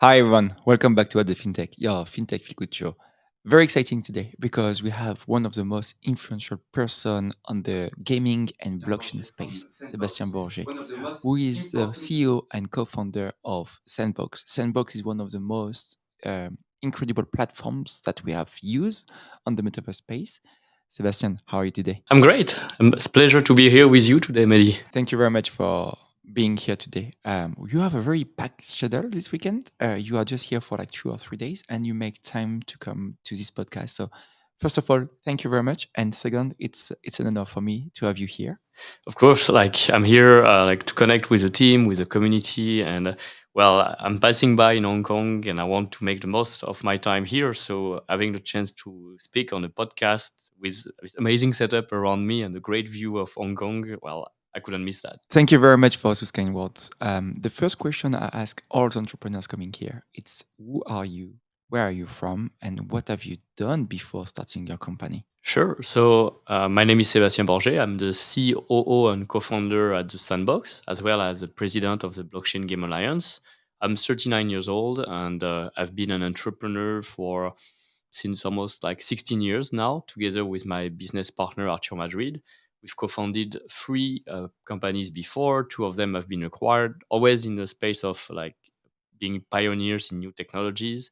Hi everyone, welcome back to What the Fintech, your Fintech Feel Good show. Very exciting today because we have one of the most influential person on the gaming and blockchain space, Sebastien Borget, who is the CEO and co-founder of Sandbox. Sandbox is one of the most incredible platforms that we have used on the Metaverse space. Sebastian, how are you today? I'm great. It's a pleasure to be here with you today, Medhy. Thank you very much for being here today. You have a very packed schedule this weekend. You are just here for like 2 or 3 days, and you make time to come to this podcast. So, first of all, thank you very much. And second, it's an honor for me to have you here. Of course, I'm here to connect with the team, with the community, and I'm passing by in Hong Kong, and I want to make the most of my time here. So having the chance to speak on a podcast with this amazing setup around me and a great view of Hong Kong, I couldn't miss that. Thank you very much for those kind words. The first question I ask all the entrepreneurs coming here, it's who are you? Where are you from? And what have you done before starting your company? Sure. So my name is Sebastien Borget. I'm the COO and co-founder at the Sandbox, as well as the president of the Blockchain Game Alliance. I'm 39 years old, and I've been an entrepreneur for since almost like 16 years now, together with my business partner Arthur Madrid. We've co-founded three companies before. Two of them have been acquired, always in the space of like being pioneers in new technologies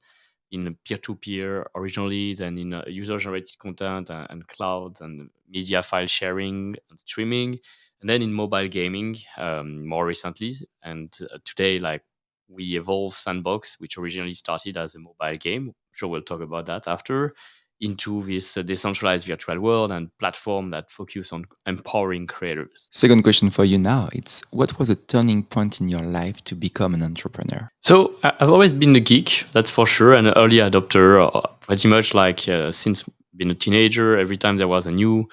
in peer-to-peer originally, then in user-generated content and cloud and media file sharing and streaming, and then in mobile gaming more recently. And today, we evolved Sandbox, which originally started as a mobile game. I'm sure we'll talk about that after, into this decentralized virtual world and platform that focus on empowering creators. Second question for you now. It's what was a turning point in your life to become an entrepreneur? So I've always been a geek, that's for sure, and an early adopter. Pretty much since being a teenager, every time there was a new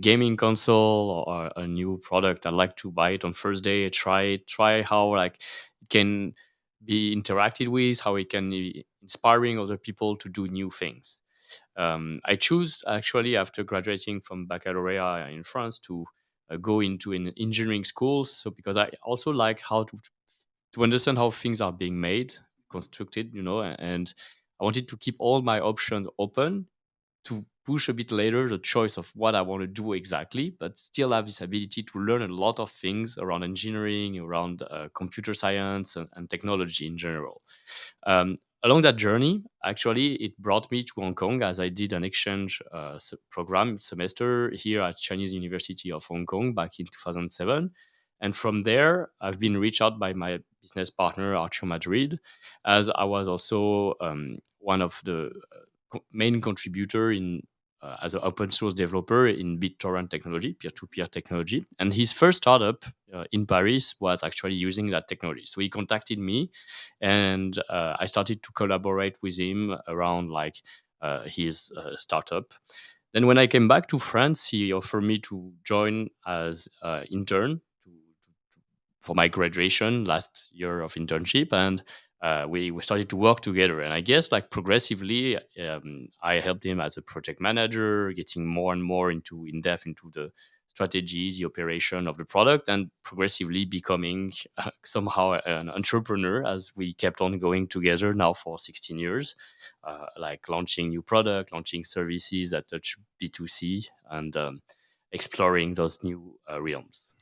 gaming console or a new product, I like to buy it on first day, try how it can be interacted with, how it can be inspiring other people to do new things. I choose actually after graduating from baccalaureate in France to go into an engineering school. So because I also like how to understand how things are being made, constructed, and I wanted to keep all my options open to push a bit later the choice of what I want to do exactly, but still have this ability to learn a lot of things around engineering, around computer science, and technology in general. Along that journey, actually, it brought me to Hong Kong as I did an exchange program semester here at Chinese University of Hong Kong back in 2007. And from there, I've been reached out by my business partner, Arthur Madrid, as I was also one of the main contributor in as an open source developer in BitTorrent technology, peer-to-peer technology. And his first startup in Paris was actually using that technology. So he contacted me, and I started to collaborate with him around his startup. Then when I came back to France, he offered me to join as intern for my graduation last year of internship, and we started to work together. And I guess like progressively, I helped him as a project manager, getting more and more into in depth into the strategies, the operation of the product, and progressively becoming somehow an entrepreneur as we kept on going together now for 16 years, like launching new product, launching services that touch B2C, and exploring those new realms.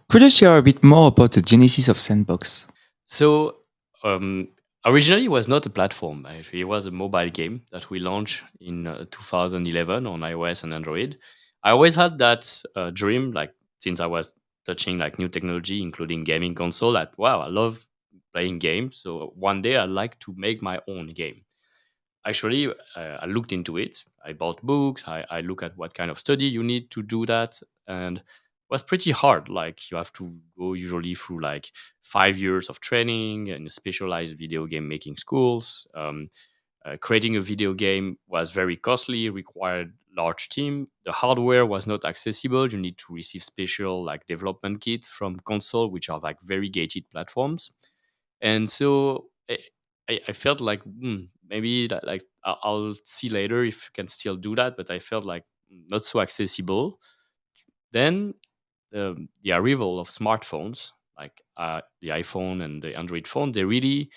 Could you share a bit more about the genesis of Sandbox? So um, originally, it was not a platform. Actually, it was a mobile game that we launched in 2011 on iOS and Android. I always had that dream, like since I was touching like new technology, including gaming console. That wow, I love playing games. So one day I'd like to make my own game. Actually, I looked into it. I bought books. I look at what kind of study you need to do that, and it was pretty hard. Like you have to go usually through like 5 years of training and specialized video game making schools. Creating a video game was very costly, required large team. The hardware was not accessible. You need to receive special like development kits from console, which are like very gated platforms. And so I felt like maybe like I'll see later if I can still do that, but I felt like not so accessible. Then the arrival of smartphones, like the iPhone and the Android phone, they really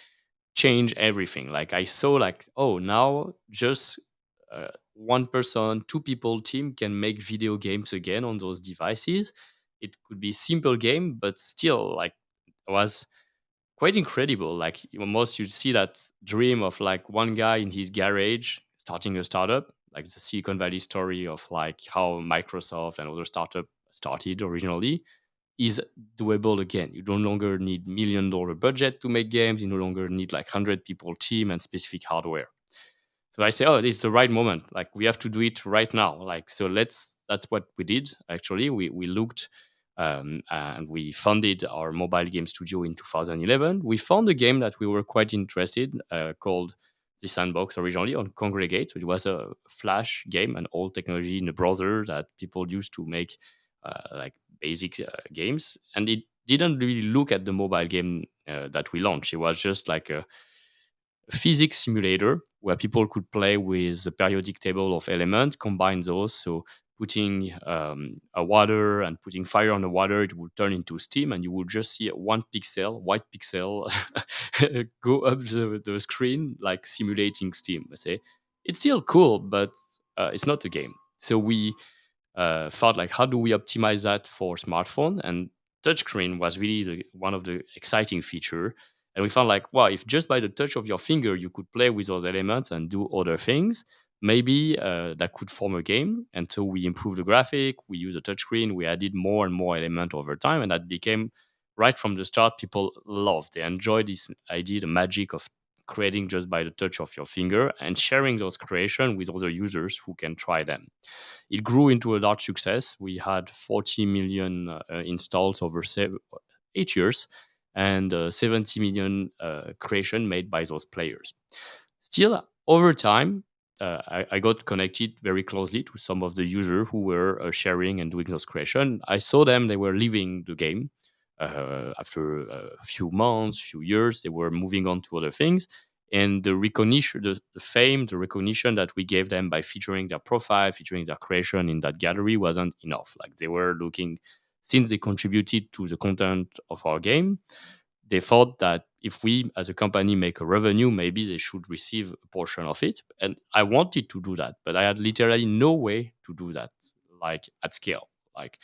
changed everything. Like I saw, like, oh, now just one person, two people team can make video games again on those devices. It could be simple game, but still, like, was quite incredible. Like almost you see that dream of like one guy in his garage starting a startup, like the Silicon Valley story of like how Microsoft and other startup started originally, is doable again. You no longer need $1 million budget to make games. You no longer need like 100 people team and specific hardware. So I say, oh, it's the right moment. Like we have to do it right now. Like so, let's. That's what we did. Actually, we looked and we funded our mobile game studio in 2011. We found a game that we were quite interested called the Sandbox originally on Congregate. So it was a Flash game, an old technology in a browser that people used to make like basic games, and it didn't really look at the mobile game that we launched. It was just like a physics simulator where people could play with the periodic table of elements, combine those. So putting a water and putting fire on the water, it would turn into steam, and you would just see one pixel, white pixel, go up the screen like simulating steam. I say it's still cool, but it's not a game. So we thought like, how do we optimize that for smartphone? And touchscreen was really one of the exciting feature. And we found like, wow, if just by the touch of your finger you could play with those elements and do other things, maybe that could form a game. And so we improved the graphic, we used a touchscreen, we added more and more element over time, and that became right from the start. People loved, they enjoyed this idea, the magic of creating just by the touch of your finger and sharing those creation with other users who can try them. It grew into a large success. We had 40 million installs over 8 years, and 70 million creation made by those players. Still, over time, I got connected very closely to some of the users who were sharing and doing those creation. I saw them; they were leaving the game after a few months, few years. They were moving on to other things, and the recognition, the fame, the recognition that we gave them by featuring their profile, featuring their creation in that gallery wasn't enough. Like they were looking, since they contributed to the content of our game, they thought that if we as a company make a revenue, maybe they should receive a portion of it. And I wanted to do that, but I had literally no way to do that, like at scale. Like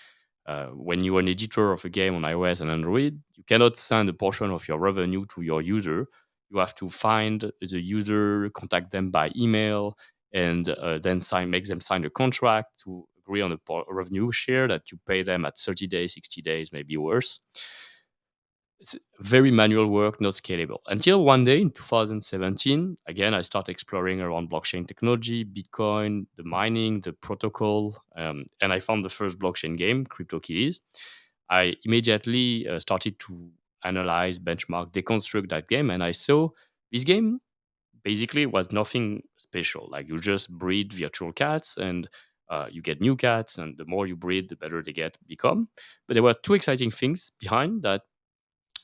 when you're an editor of a game on iOS and Android, you cannot send a portion of your revenue to your user. You have to find the user, contact them by email, and then make them sign a contract to agree on a revenue share that you pay them at 30 days, 60 days, maybe worse. It's very manual work, not scalable. Until one day in 2017, again, I started exploring around blockchain technology, Bitcoin, the mining, the protocol, and I found the first blockchain game, CryptoKitties. I immediately started to analyze, benchmark, deconstruct that game, and I saw this game basically was nothing special. Like you just breed virtual cats and you get new cats, and the more you breed, the better they get become. But there were two exciting things behind that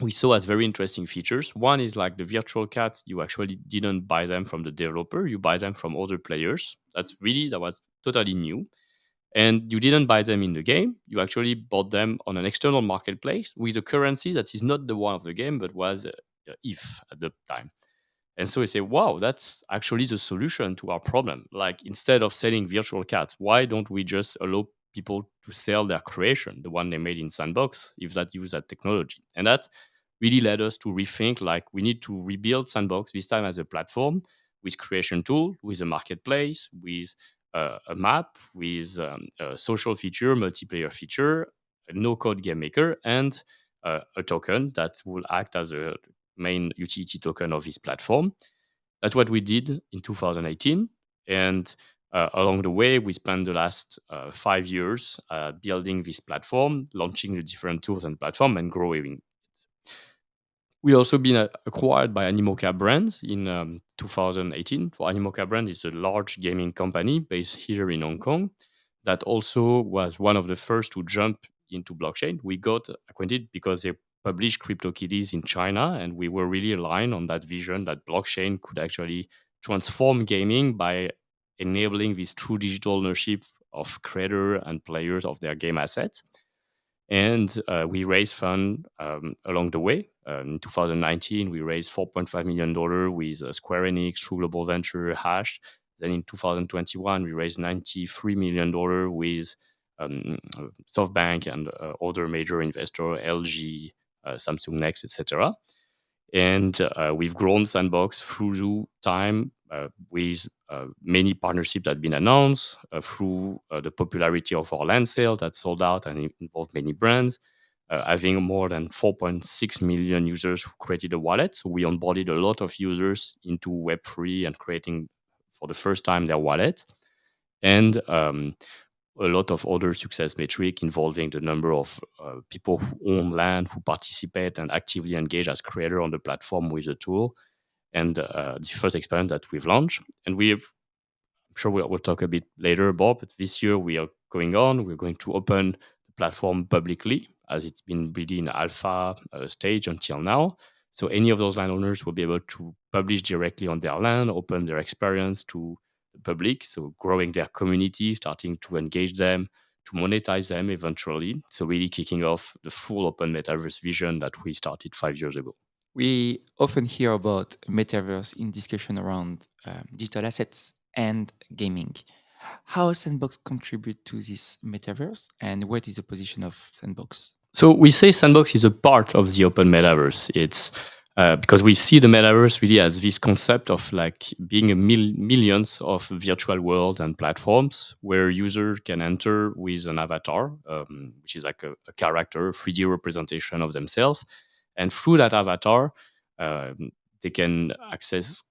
we saw as very interesting features. One is like the virtual cats, you actually didn't buy them from the developer, you buy them from other players. That was totally new. And you didn't buy them in the game, you actually bought them on an external marketplace with a currency that is not the one of the game, but was ETH at the time. And so we say, wow, that's actually the solution to our problem. Like instead of selling virtual cats, why don't we just allow people to sell their creation, the one they made in Sandbox, if that use that technology? And that really led us to rethink, like we need to rebuild Sandbox this time as a platform with creation tool, with a marketplace, with a map, with a social feature, multiplayer feature, a no-code game maker, and a token that will act as a main utility token of this platform. That's what we did in 2018. And along the way, we spent the last 5 years building this platform, launching the different tools and platform, and growing. We also been acquired by Animoca Brands in 2018. For Animoca Brand is a large gaming company based here in Hong Kong that also was one of the first to jump into blockchain. We got acquainted because they published CryptoKitties in China, and we were really aligned on that vision that blockchain could actually transform gaming by enabling this true digital ownership of creator and players of their game assets. And we raised fund along the way. In 2019, we raised $4.5 million with Square Enix, True Global Venture, Hash. Then in 2021, we raised $93 million with SoftBank and other major investor, LG, Samsung Next, etc. And we've grown Sandbox through time with many partnerships that have been announced through the popularity of our land sale that sold out and involved many brands. Having more than 4.6 million users who created a wallet. So we onboarded a lot of users into Web3 and creating for the first time their wallet. And a lot of other success metric involving the number of people who own land, who participate and actively engage as creator on the platform with the tool, and the first experiment that we've launched. And I'm sure we'll talk a bit later about, but this year we are going on. We're going to open the platform publicly as it's been really in alpha stage until now. So any of those landowners will be able to publish directly on their land, open their experience to the public. So growing their community, starting to engage them, to monetize them eventually. So really kicking off the full open metaverse vision that we started 5 years ago. We often hear about metaverse in discussion around digital assets and gaming. How Sandbox contribute to this metaverse, and what is the position of Sandbox? So we say Sandbox is a part of the open metaverse. It's because we see the metaverse really as this concept of like being millions of virtual worlds and platforms where user can enter with an avatar, which is like a character, 3D representation of themselves, and through that avatar, they can access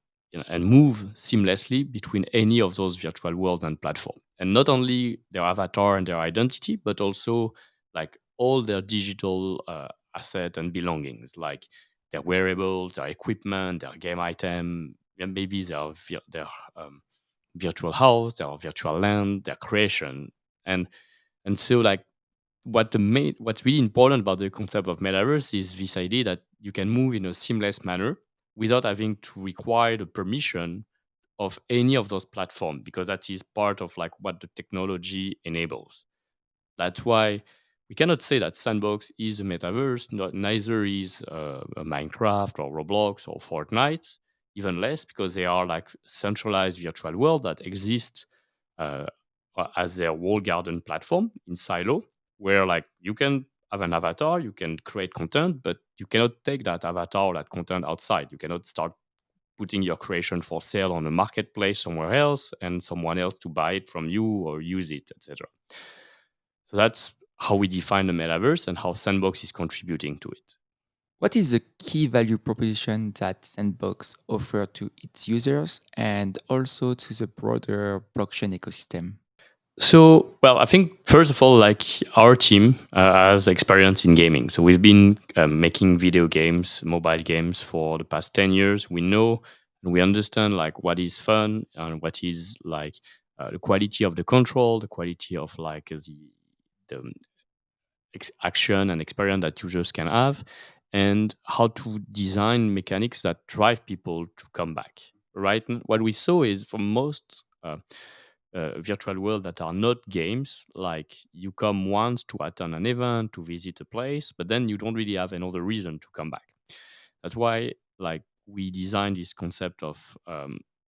and move seamlessly between any of those virtual worlds and platform. And not only their avatar and their identity, but also like all their digital asset and belongings, like their wearables, their equipment, their game item, and maybe their virtual house, their virtual land, their creation, and so like what's really important about the concept of metaverse is this idea that you can move in a seamless manner without having to require the permission of any of those platforms because that is part of like what the technology enables. That's why we cannot say that Sandbox is a metaverse, neither is a Minecraft or Roblox or Fortnite, even less because they are like centralized virtual world that exists uh, as their wall garden platform in Silo, where like you can have an avatar, you can create content, but you cannot take that avatar or that content outside. You cannot start putting your creation for sale on a marketplace somewhere else and someone else to buy it from you or use it, etc. So that's how we define the metaverse and how Sandbox is contributing to it. What is the key value proposition that Sandbox offer to its users and also to the broader blockchain ecosystem? So, well, I think first of all, like our team has experience in gaming. So we've been making video games, mobile games for the past 10 years. We know and we understand like what is fun and what is like the quality of the control, the quality of like the action and experience that users can have, and how to design mechanics that drive people to come back. Right? And what we saw is for most virtual world that are not games, like you come once to attend an event, to visit a place, but then you don't really have another reason to come back. That's why, like, we designed this concept of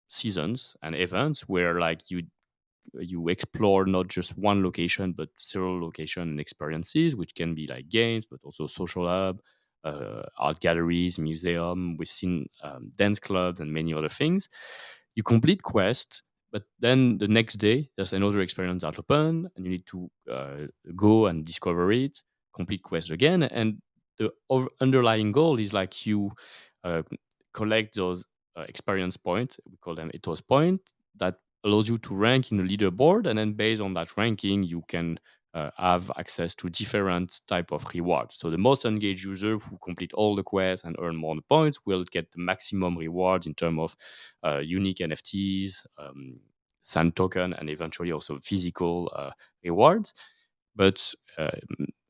seasons and events where like you explore not just one location but several location and experiences, which can be like games but also social hub, art galleries, museum. We've seen dance clubs and many other things. You complete quest, but then the next day there's another experience that open and you need to go and discover it, complete quest again. And the underlying goal is like you uh, collect those experience points, we call them ethos point, that allows you to rank in the leaderboard, and then based on that ranking you can have access to different type of rewards. So the most engaged user who complete all the quests and earn more points will get the maximum rewards in terms of unique NFTs, sand token, and eventually also physical rewards. But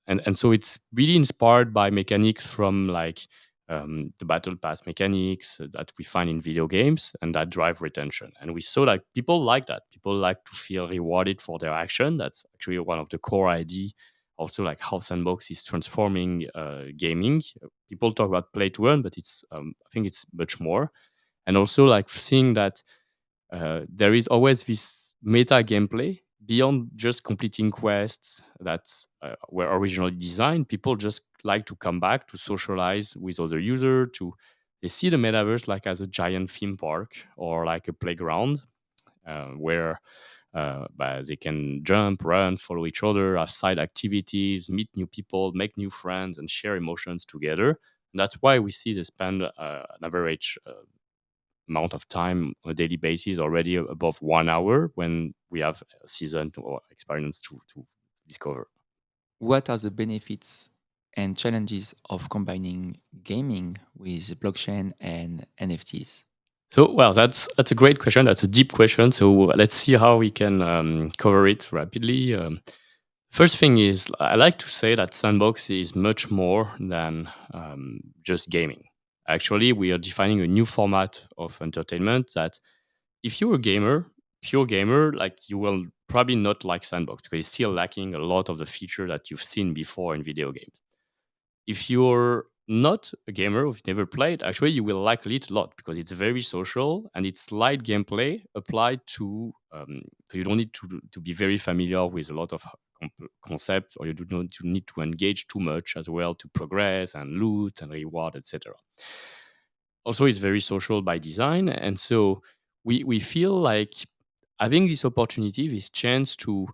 and so it's really inspired by mechanics from like the battle pass mechanics that we find in video games and that drive retention. And we saw that people like that. People like to feel rewarded for their action. That's actually one of the core idea also like how Sandbox is transforming gaming. People talk about play to earn, but it's I think it's much more. And also like seeing that there is always this meta gameplay beyond just completing quests that were originally designed. People just like to come back to socialize with other users. To they see the metaverse like as a giant theme park or like a playground where but they can jump, run, follow each other, have side activities, meet new people, make new friends, and share emotions together. And that's why we see they spend an average amount of time on a daily basis already above 1 hour when we have a season or experience to discover. What are the benefits and challenges of combining gaming with blockchain and NFTs? So, well, that's a great question. That's a deep question. So let's see how we can cover it rapidly. First thing is, I like to say that Sandbox is much more than just gaming. Actually, we are defining a new format of entertainment that if you're a gamer, pure gamer, like you will probably not like Sandbox because it's still lacking a lot of the feature that you've seen before in video games. If you're not a gamer, or if you've never played, actually you will like it a lot because it's very social and it's light gameplay applied to. So you don't need to be very familiar with a lot of concepts, or you do not to need to engage too much as well to progress and loot and reward, etc. Also, it's very social by design, and so we feel like having this opportunity, this chance to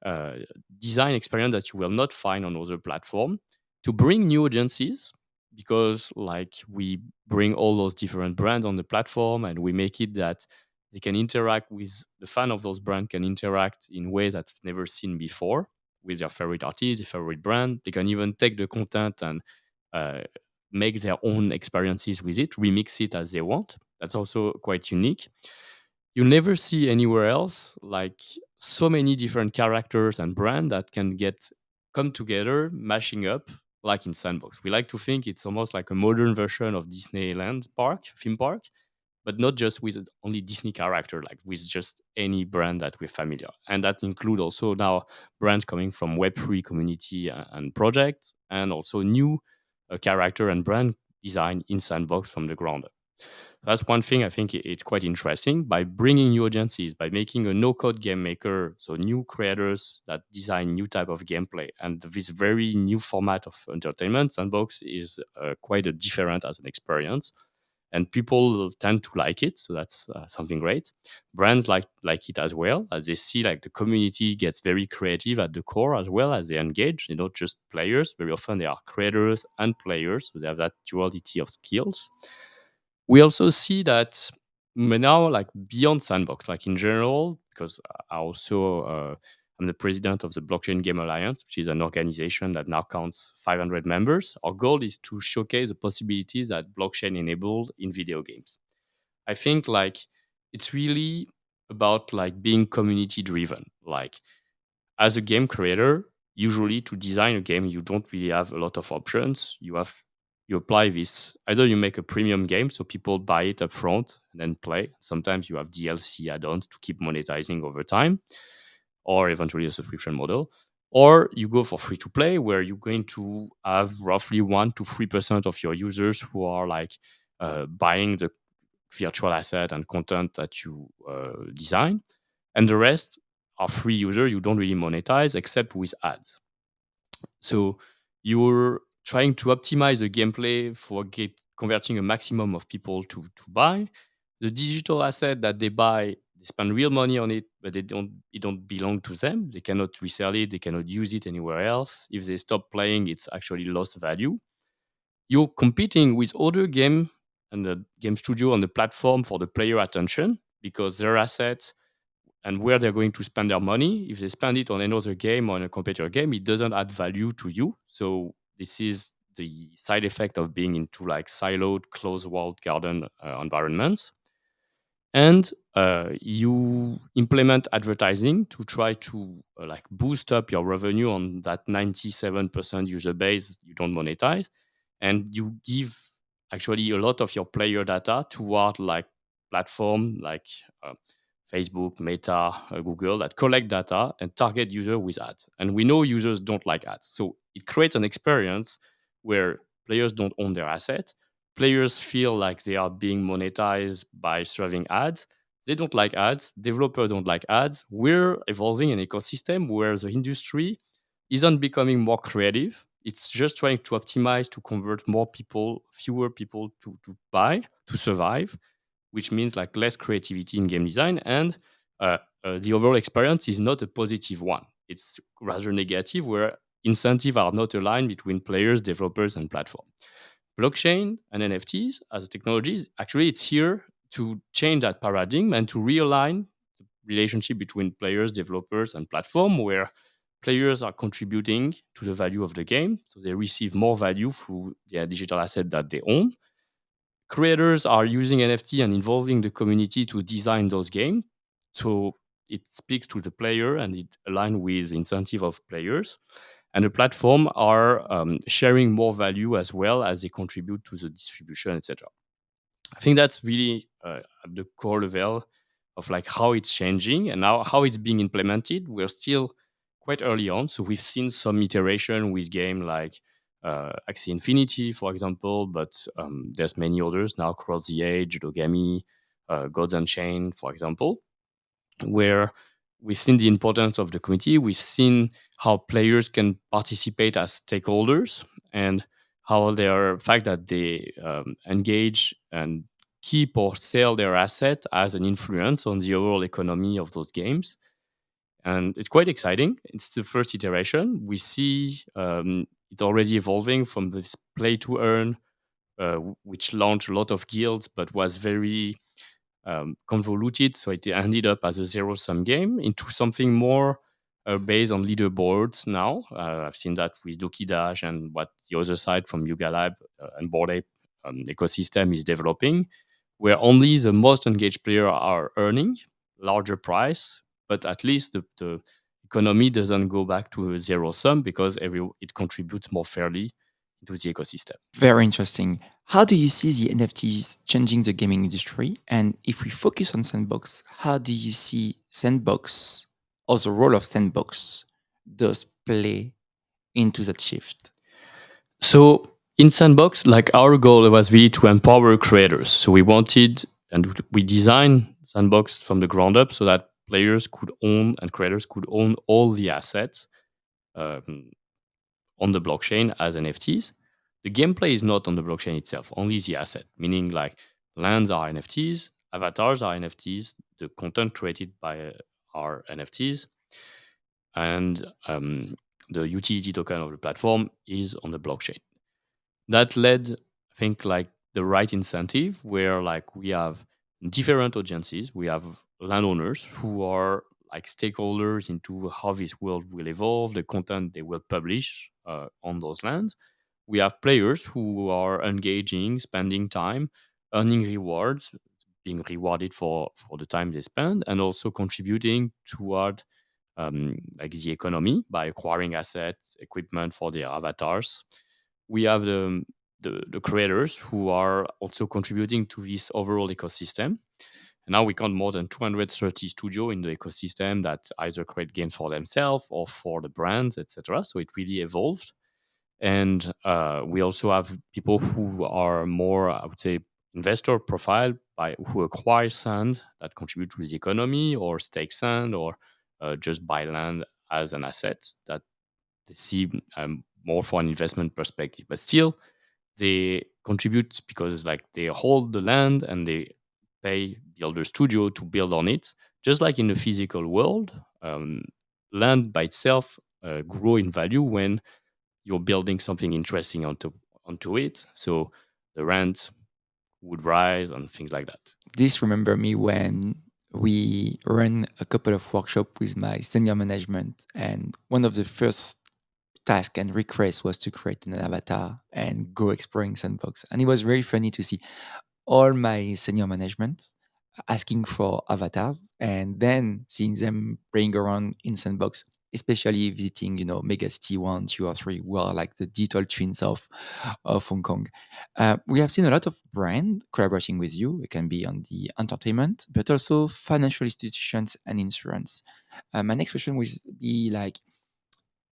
uh, design experience that you will not find on other platform, to bring new audiences, because like we bring all those different brands on the platform and we make it that they can interact with the fan of those brands, can interact in ways that they've never seen before with their favorite artist, their favorite brand. They can even take the content and uh, make their own experiences with it, remix it as they want. That's also quite unique. You never see anywhere else like so many different characters and brands that can get come together, mashing up like in Sandbox. We like to think it's almost like a modern version of Disneyland park, theme park, but not just with only Disney character, like with just any brand that we're familiar. And that include also now brands coming from Web3 community and projects, and also new character and brand design in Sandbox from the ground up. That's one thing I think it's quite interesting. By bringing new agencies, by making a no-code game maker, so new creators that design new type of gameplay, and this very new format of entertainment, Sandbox is quite a different as an experience, and people tend to like it. So that's something great. Brands like it as well, as they see like the community gets very creative at the core as well as they engage. They're not just players. Very often they are creators and players, so they have that duality of skills. We also see that now, like beyond Sandbox, like in general, because I also I'm the president of the Blockchain Game Alliance, which is an organization that now counts 500 members. Our goal is to showcase the possibilities that blockchain enabled in video games. I think like it's really about like being community driven. Like as a game creator, usually to design a game, you don't really have a lot of options. You apply this, either you make a premium game so people buy it up front and then play. Sometimes you have DLC add-ons to keep monetizing over time, or eventually a subscription model. Or you go for free to play, where you're going to have roughly 1 to 3% of your users who are like buying the virtual asset and content that you design, and the rest are free user. You don't really monetize except with ads. So you're trying to optimize the gameplay for converting a maximum of people to buy the digital asset that they buy. They spend real money on it, but it don't belong to them. They cannot resell it. They cannot use it anywhere else. If they stop playing, it's actually lost value. You're competing with other game and the game studio on the platform for the player attention, because their assets and where they're going to spend their money. If they spend it on another game or on a competitor game, it doesn't add value to you. So this is the side effect of being into like siloed, closed walled garden environments. And you implement advertising to try to like boost up your revenue on that 97% user base you don't monetize, and you give actually a lot of your player data toward like platform like Facebook, Meta, Google, that collect data and target user with ads. And we know users don't like ads. So it creates an experience where players don't own their asset. Players feel like they are being monetized by serving ads. They don't like ads. Developers don't like ads. We're evolving an ecosystem where the industry isn't becoming more creative. It's just trying to optimize to convert more people, fewer people to buy, to survive, which means like less creativity in game design. And the overall experience is not a positive one. It's rather negative, where incentives are not aligned between players, developers, and platform. Blockchain and NFTs as a technology, actually, it's here to change that paradigm and to realign the relationship between players, developers, and platform, where players are contributing to the value of the game. So they receive more value through their digital asset that they own. Creators are using NFT and involving the community to design those games. So it speaks to the player and it aligns with the incentive of players. And the platform are sharing more value as well as they contribute to the distribution, etc. I think that's really at the core level of like how it's changing and now how it's being implemented. We're still quite early on, so we've seen some iteration with game like Axie Infinity, for example, but there's many others now, Cross the Age, Dogami, Gods Unchained, for example, where we've seen the importance of the community. We've seen how players can participate as stakeholders and how their fact that they engage and keep or sell their asset has an influence on the overall economy of those games. And it's quite exciting. It's the first iteration. We see it already evolving from this play to earn, which launched a lot of guilds but was very convoluted, so it ended up as a zero sum game, into something more based on leaderboards now. I've seen that with Doki Dash and what the other side from Yuga Lab and Bored Ape ecosystem is developing, where only the most engaged players are earning larger price, but at least the economy doesn't go back to a zero sum because it contributes more fairly into the ecosystem. Very interesting. How do you see the NFTs changing the gaming industry? And if we focus on Sandbox, how do you see Sandbox or the role of Sandbox does play into that shift? So in Sandbox, like our goal was really to empower creators. So we wanted and we designed Sandbox from the ground up so that players could own and creators could own all the assets um, on the blockchain as NFTs. The gameplay is not on the blockchain itself, only the asset, meaning like lands are NFTs, avatars are NFTs, the content created by are NFTs, and the utility token of the platform is on the blockchain. That led, I think, like the right incentive where like we have different audiences. We have landowners who are like stakeholders into how this world will evolve, the content they will publish on those lands. We have players who are engaging, spending time, earning rewards, being rewarded for the time they spend, and also contributing toward like the economy by acquiring assets, equipment for their avatars. We have the creators who are also contributing to this overall ecosystem. And now we count more than 230 studios in the ecosystem that either create games for themselves or for the brands, etc. So it really evolved. And we also have people who are more, I would say, investor profile by who acquire sand that contribute to the economy or stake sand or just buy land as an asset that they see more for an investment perspective. But still, they contribute because like they hold the land and they pay the older studio to build on it. Just like in the physical world, land by itself grow in value when you're building something interesting onto it. So the rent would rise and things like that. This remember me when we ran a couple of workshops with my senior management, and one of the first task and request was to create an avatar and go exploring Sandbox. And it was very funny to see all my senior management asking for avatars and then seeing them playing around in Sandbox. especially visiting, mega city one, two, or three, who are like the digital twins of Hong Kong. We have seen a lot of brand collaborating with you. It can be on the entertainment, but also financial institutions and insurance. My next question will be like,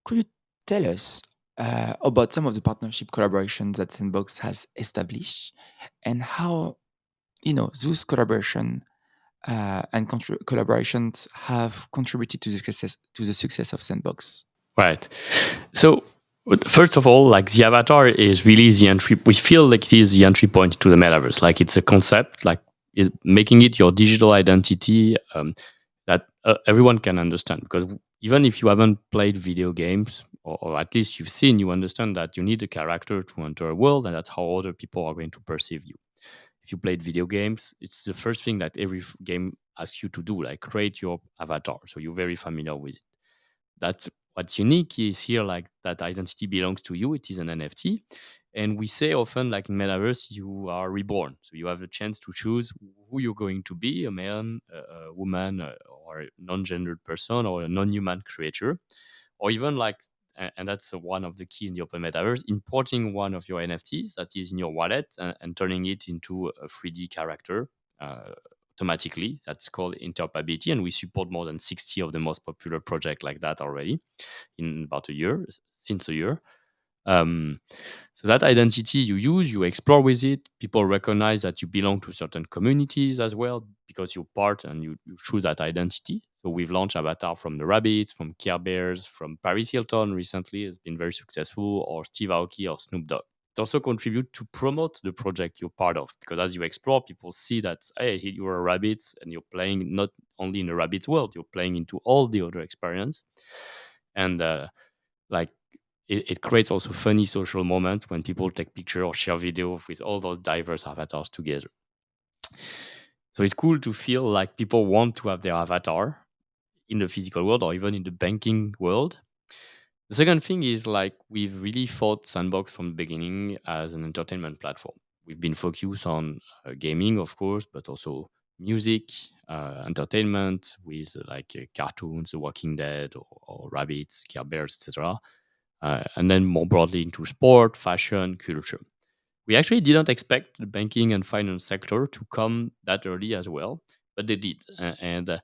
could you tell us about some of the partnership collaborations that Sandbox has established and how those collaborations have contributed to the success of Sandbox? Right. So first of all, like the avatar is really the entry. We feel like it is the entry point to the metaverse. Like it's a concept, like making it your digital identity that everyone can understand. Because even if you haven't played video games, or at least you've seen, you understand that you need a character to enter a world, and that's how other people are going to perceive you. If you played video games, it's the first thing that every game asks you to do, like create your avatar. So you're very familiar with it. That's what's unique is here, like that identity belongs to you. It is an NFT. And we say often, like in Metaverse, you are reborn. So you have the chance to choose who you're going to be, a man, a woman, or a non-gendered person, or a non-human creature. Or even like, and that's one of the key in the open metaverse, importing one of your NFTs that is in your wallet and turning it into a 3D character automatically. That's called interoperability, and we support more than 60 of the most popular projects like that already in about a year, since a year. Um, so that identity you use, you explore with it. People recognize that you belong to certain communities as well because you're part and you choose that identity. So we've launched avatar from the Rabbits, from Care Bears, from Paris Hilton recently. It's been very successful, or Steve Aoki or Snoop Dogg. It also contribute to promote the project you're part of because as you explore, people see that hey, you're a rabbit and you're playing not only in a rabbit world, you're playing into all the other experience, and like it creates also funny social moments when people take picture or share video with all those diverse avatars together. So it's cool to feel like people want to have their avatar in the physical world or even in the banking world. The second thing is like we've really thought Sandbox from the beginning as an entertainment platform. We've been focused on gaming, of course, but also music, entertainment with cartoons, The Walking Dead, or Rabbits, Care Bears, etc. And then more broadly into sport, fashion, culture. We actually didn't expect the banking and finance sector to come that early as well, but they did. And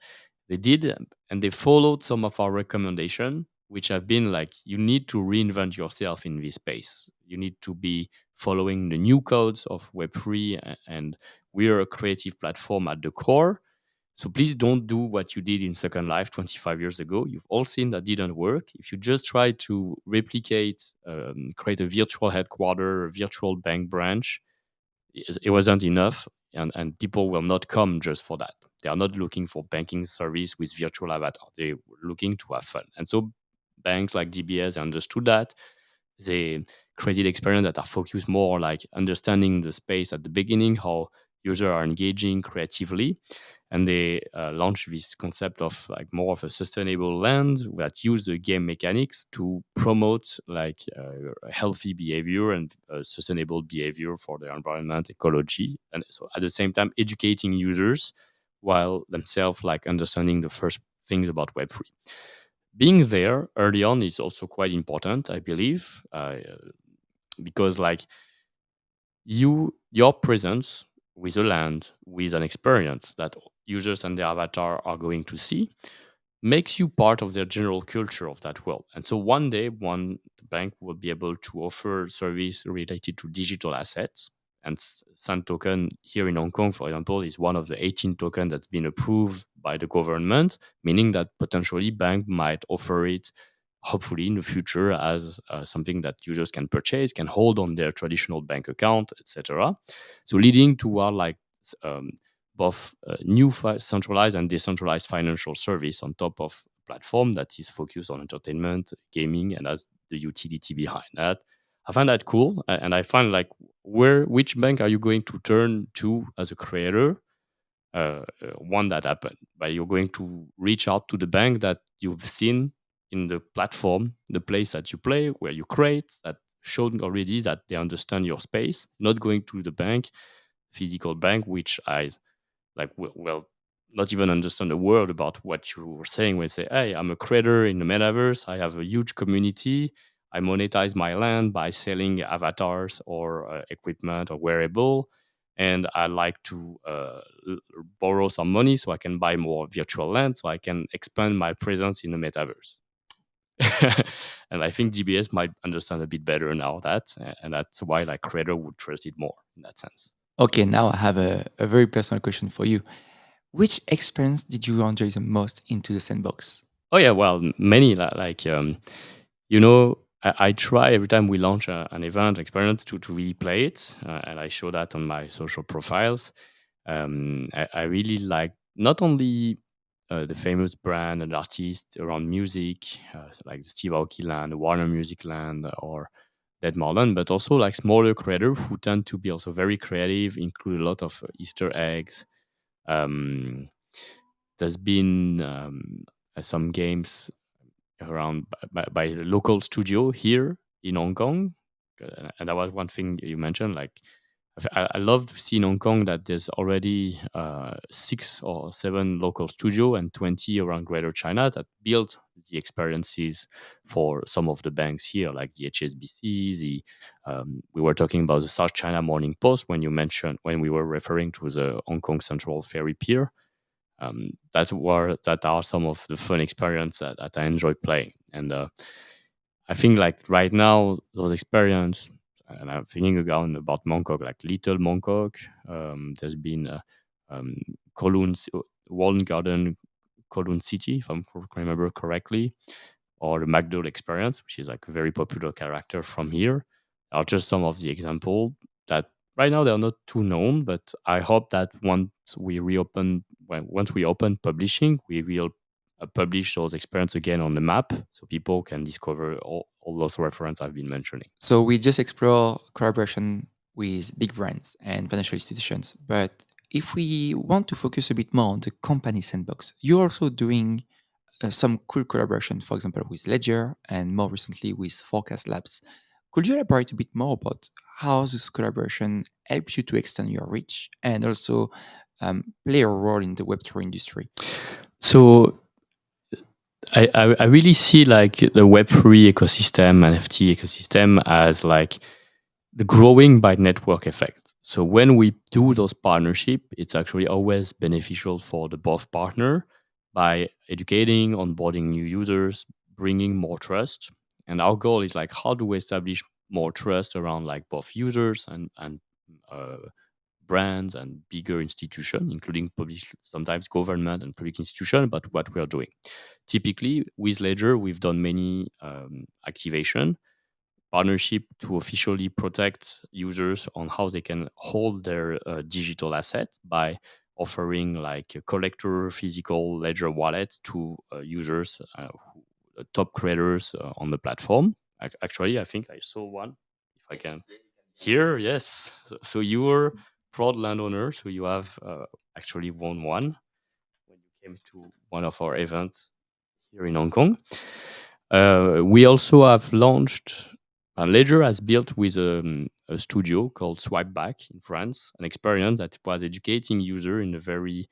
they did, and they followed some of our recommendation, which have been like, you need to reinvent yourself in this space. You need to be following the new codes of Web3, and we are a creative platform at the core. So please don't do what you did in Second Life 25 years ago. You've all seen that didn't work. If you just try to replicate, create a virtual headquarter, a virtual bank branch, it wasn't enough. And people will not come just for that. They are not looking for banking service with virtual avatar. They were looking to have fun. And so banks like DBS understood that. They created experience that are focused more like understanding the space at the beginning, how users are engaging creatively, and they launched this concept of like more of a sustainable land that use the game mechanics to promote healthy behavior and sustainable behavior for the environment, ecology, and so at the same time educating users while themselves like understanding the first things about Web3. Being there early on is also quite important, I believe, because like your presence with a land, with an experience that users and their avatar are going to see, makes you part of their general culture of that world. And so one day, one the bank will be able to offer service related to digital assets. And Sand token here in Hong Kong, for example, is one of the 18 tokens that's been approved by the government, meaning that potentially bank might offer it hopefully in the future as something that users can purchase, can hold on their traditional bank account, etc. So leading toward like um, both new centralized and decentralized financial service on top of a platform that is focused on entertainment, gaming, and has the utility behind that. I find that cool, and I find like which bank are you going to turn to as a creator? One that happened, but you're going to reach out to the bank that you've seen in the platform, the place that you play, where you create, that showed already that they understand your space. Not going to the bank, physical bank, which I like. Well, not even understand a word about what you were saying when you say, hey, I'm a creator in the metaverse. I have a huge community. I monetize my land by selling avatars or equipment or wearable. And I like to borrow some money so I can buy more virtual land so I can expand my presence in the metaverse. And I think GBS might understand a bit better now that, and that's why like creator would trust it more in that sense. Okay, now I have a very personal question for you. Which experience did you enjoy the most into the sandbox? Oh yeah, well, many like you know, I try every time we launch an event experience to really play it, and I show that on my social profiles. I really like not only the famous brand and artists around music, so like Steve Aoki Land, Warner Music Land, or Dead Marlon, but also like smaller creators who tend to be also very creative, include a lot of Easter eggs. Um, there's been some games around by a local studio here in Hong Kong. And that was one thing you mentioned. Like, I love to see in Hong Kong that there's already 6 or 7 local studio and 20 around Greater China that built the experiences for some of the banks here, like the HSBC. We were talking about the South China Morning Post when we were referring to the Hong Kong Central Ferry Pier. That are some of the fun experience that I enjoy playing. And I think like right now those experience, and I'm thinking again about Mongkok, like Little Mongkok. There's been um, Kowloon Walden Garden, Kowloon City, if I remember correctly, or the McDowell experience, which is like a very popular character from here, are just some of the example that right now they are not too known, but I hope that once we open publishing, we will publish those experience again on the map so people can discover all those references I've been mentioning. So we just explore collaboration with big brands and financial institutions. But if we want to focus a bit more on the company sandbox, you're also doing some cool collaboration, for example, with Ledger and more recently with Forecast Labs. Could you elaborate a bit more about how this collaboration helps you to extend your reach and also play a role in the Web3 industry? So I really see like the Web3 ecosystem, NFT ecosystem as like the growing by network effect. So when we do those partnership, it's actually always beneficial for the both partner by educating, onboarding new users, bringing more trust. And our goal is like how do we establish more trust around like both users and uh, brands and bigger institutions, including public, sometimes government and public institutions, about what we are doing. Typically, with Ledger, we've done many activation partnership to officially protect users on how they can hold their digital assets by offering like a collector physical ledger wallet to users top creators on the platform. Actually, I think I saw one. If I can here, yes. So you were proud landowner, so you have actually won one when you came to one of our events here in Hong Kong. We also have launched. Ledger has built with a studio called Swipe Back in France, an experience that was educating user in a very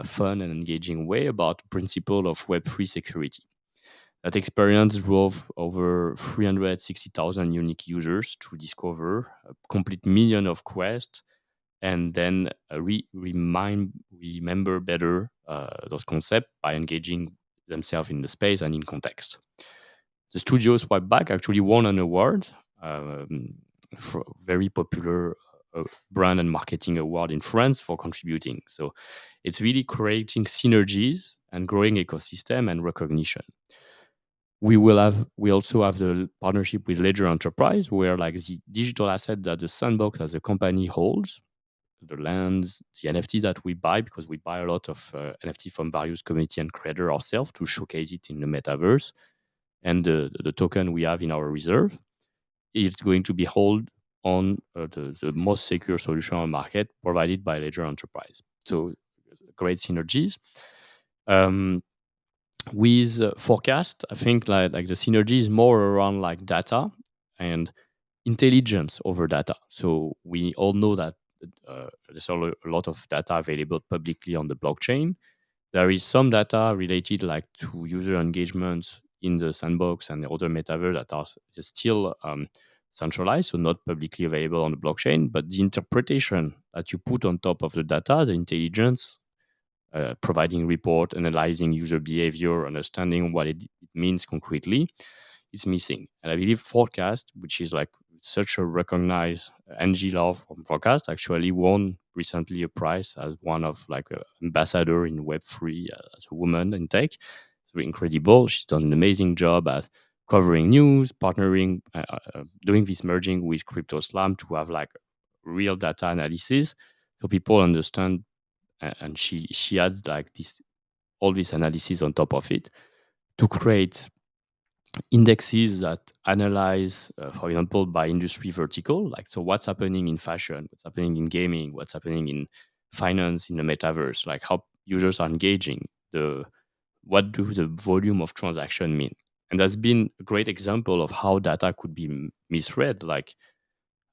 fun and engaging way about principle of Web3 security. That experience drove over 360,000 unique users to discover a complete million of quests and then remember better those concepts by engaging themselves in the space and in context. The studio Swipe Back actually won an award um, for very popular brand and marketing award in France for contributing. So it's really creating synergies and growing ecosystem and recognition. We also have the partnership with Ledger Enterprise, where like the digital asset that the Sandbox as a company holds, the lands, the NFT that we buy, because we buy a lot of NFT from various community and creator ourselves to showcase it in the metaverse, and the token we have in our reserve is going to be held on the most secure solution on the market provided by Ledger Enterprise. So great synergies. Um, with forecast, I think like the synergy is more around like data and intelligence over data. So we all know that there's a lot of data available publicly on the blockchain. There is some data related like to user engagement in the sandbox and the other metaverse that are still centralized, so not publicly available on the blockchain. But the interpretation that you put on top of the data, the intelligence, providing report, analyzing user behavior, understanding what it means concretely, is missing. And I believe Forecast, which is like such a recognized NG law from Forecast, actually won recently a prize as one of like a ambassador in Web3 as a woman in tech. It's really incredible. She's done an amazing job at covering news, partnering, doing this merging with Crypto Slam to have like real data analysis, so people understand. And she had like this all this analysis on top of it to create indexes that analyze, for example, by industry vertical, like so what's happening in fashion, what's happening in gaming, what's happening in finance, in the metaverse, like how users are engaging, the what do the volume of transaction mean. And that's been a great example of how data could be misread. Like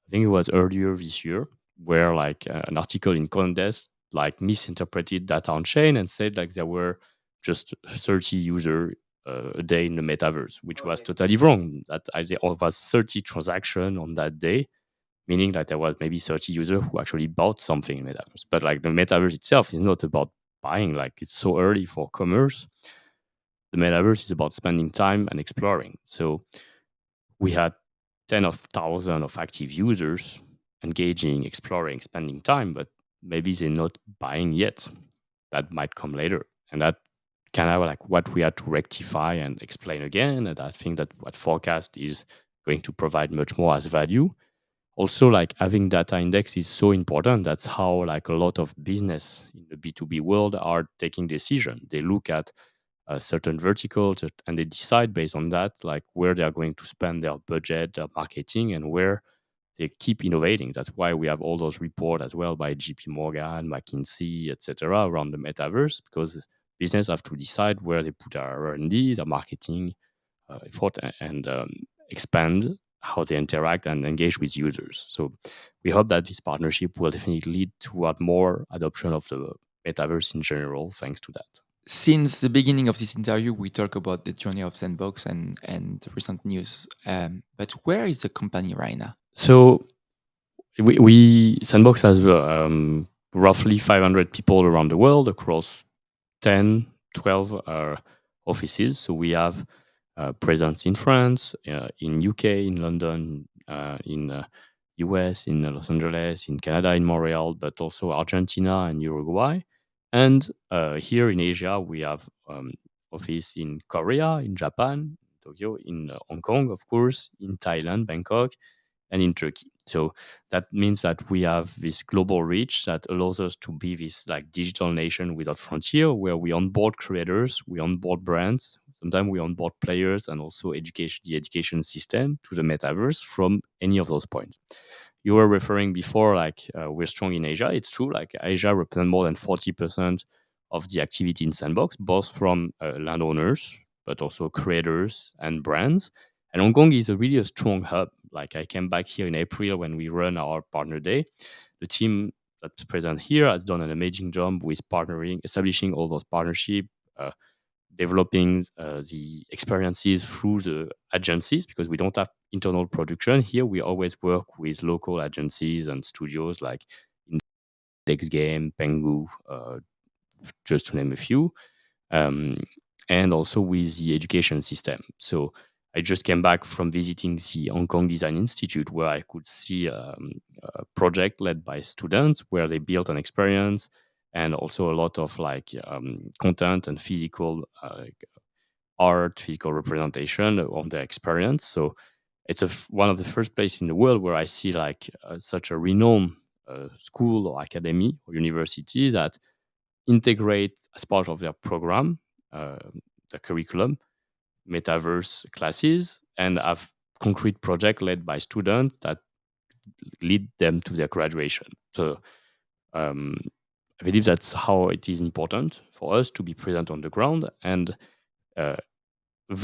I think it was earlier this year, where like an article in Condes like misinterpreted data on chain and said like there were just 30 users a day in the metaverse, which was Okay. totally wrong. That there was 30 transaction on that day, meaning that there was maybe 30 users who actually bought something in metaverse. But like the metaverse itself is not about buying. Like it's so early for commerce. The metaverse is about spending time and exploring. So we had 10 of thousands of active users engaging, exploring, spending time, but maybe they're not buying yet. That might come later. And that kind of like what we had to rectify and explain again. And I think that what forecast is going to provide much more as value. Also, like having data index is so important. That's how like a lot of business in the B2B world are taking decision. They look at certain verticals and they decide based on that like where they are going to spend their budget, their marketing, and where they keep innovating. That's why we have all those reports as well by JP Morgan, McKinsey, etc. around the metaverse, because business have to decide where they put their R&D, their marketing effort, and expand how they interact and engage with users. So we hope that this partnership will definitely lead toward more adoption of the metaverse in general, thanks to that. Since the beginning of this interview, we talk about the journey of Sandbox and recent news. But where is the company right now? So we Sandbox has roughly 500 people around the world across 10, 12 offices. So we have presence in France, in UK, in London, in US, in Los Angeles, in Canada, in Montreal, but also Argentina and Uruguay. And here in Asia, we have office in Korea, in Japan, Tokyo, in Hong Kong, of course, in Thailand, Bangkok, and in Turkey. So that means that we have this global reach that allows us to be this like digital nation without frontier, where we onboard creators, we onboard brands, sometimes we onboard players, and also education, the education system to the metaverse from any of those points. You were referring before, like we're strong in Asia. It's true, like Asia represents more than 40% of the activity in Sandbox, both from landowners, but also creators and brands. And Hong Kong is really a strong hub. Like I came back here in April when we run our partner day. The team that's present here has done an amazing job with partnering, establishing all those partnerships, uh, developing the experiences through the agencies, because we don't have internal production here. We always work with local agencies and studios like Index Game, Pengu, just to name a few, um, and also with the education system. So I just came back from visiting the Hong Kong Design Institute, where I could see a project led by students where they built an experience and also a lot of like content and physical art, physical representation of their experience. So it's one of the first places in the world where I see like such a renowned school or academy or university that integrate as part of their program, uh, the curriculum, metaverse classes, and have concrete project led by students that lead them to their graduation. So um, I believe that's how it is important for us to be present on the ground, and uh,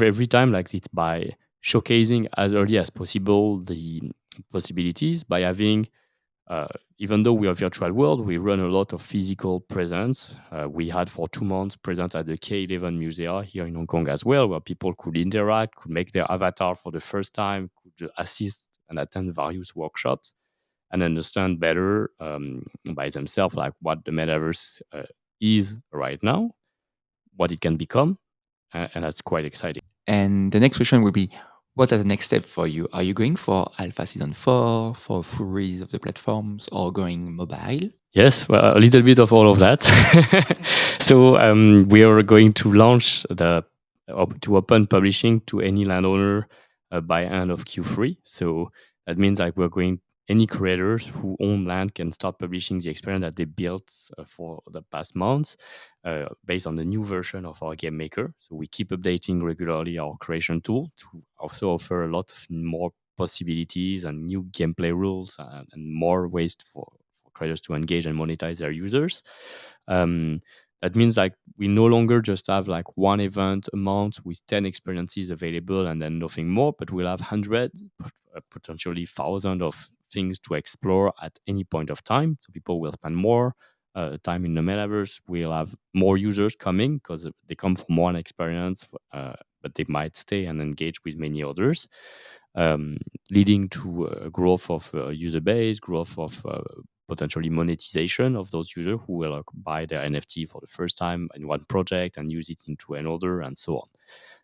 every time like it's by showcasing as early as possible the possibilities by having uh, even though we are virtual world, we run a lot of physical presence. We had for 2 months present at the K11 Museum here in Hong Kong as well, where people could interact, could make their avatar for the first time, could assist and attend various workshops and understand better by themselves like what the metaverse is right now, what it can become, and that's quite exciting. And the next question will be, what are the next step for you? Are you going for Alpha Season 4, for full release of the platforms, or going mobile? Yes, well, a little bit of all of that. So we are going to launch to open publishing to any landowner by end of Q3. So that means like we're going any creators who own land can start publishing the experience that they built for the past months based on the new version of our game maker. So we keep updating regularly our creation tool to also offer a lot of more possibilities and new gameplay rules and more ways for creators to engage and monetize their users. Um, that means like we no longer just have like one event a month with 10 experiences available and then nothing more, but we'll have hundreds, potentially thousands of things to explore at any point of time. So people will spend more time in the metaverse. We'll have more users coming because they come from one experience, but they might stay and engage with many others, um, leading to growth of user base, growth of potentially monetization of those users who will buy their NFT for the first time in one project and use it into another, and so on.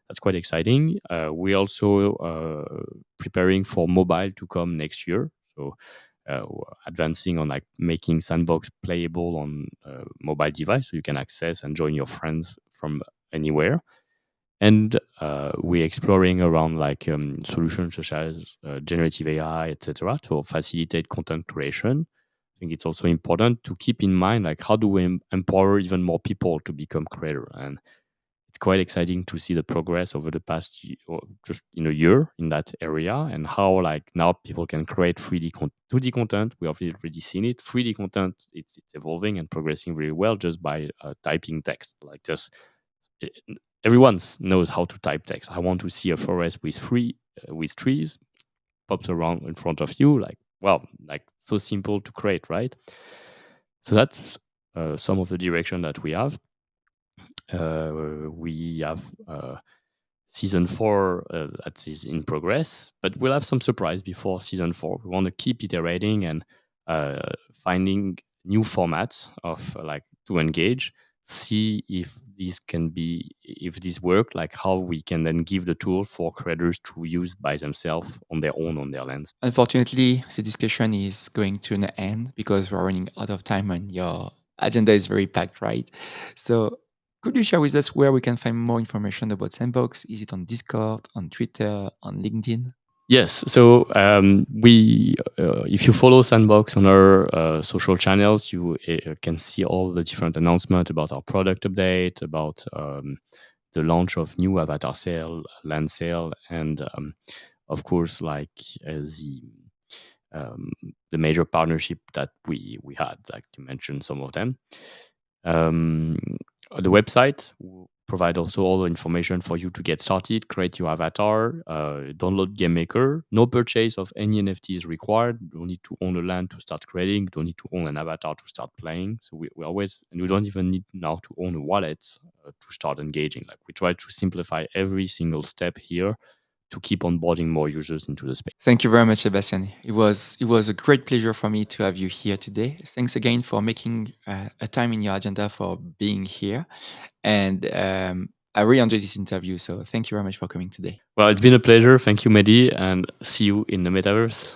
That's quite exciting. We're also preparing for mobile to come next year. So we're advancing on like making Sandbox playable on mobile device, so you can access and join your friends from anywhere. And we're exploring around like solutions such as generative AI, etc., to facilitate content creation. I think it's also important to keep in mind like how do we empower even more people to become creator, and it's quite exciting to see the progress over the past or just in a year in that area, and how like now people can create 2D content. We have already seen it. 3D content, it's evolving and progressing really well just by typing text. Like just it, everyone knows how to type text. I want to see a forest with trees pops around in front of you. Like well, like so simple to create, right? So that's some of the direction that we have. We have season 4 that is in progress, but we'll have some surprise before season 4. We want to keep iterating and finding new formats of like to engage, see if this can be if this work, like how we can then give the tool for creators to use by themselves on their own on their lands. Unfortunately, the discussion is going to an end because we're running out of time and your agenda is very packed, right? So, could you share with us where we can find more information about Sandbox? Is it on Discord, on Twitter, on LinkedIn? Yes. So if you follow Sandbox on our social channels, you can see all the different announcements about our product update, about the launch of new avatar sale, land sale, and of course, like um, the major partnership that we had, like you mentioned some of them. Um, the website will provide also all the information for you to get started, create your avatar, download Game Maker. No purchase of any NFT is required. You don't need to own a land to start creating. You don't need to own an avatar to start playing. So we always, and we don't even need now to own a wallet to start engaging. Like we try to simplify every single step here to keep onboarding more users into the space. Thank you very much, Sebastian. It was a great pleasure for me to have you here today. Thanks again for making a time in your agenda for being here, and I really enjoyed this interview. So thank you very much for coming today. Well, it's been a pleasure. Thank you, Medhy, and see you in the metaverse.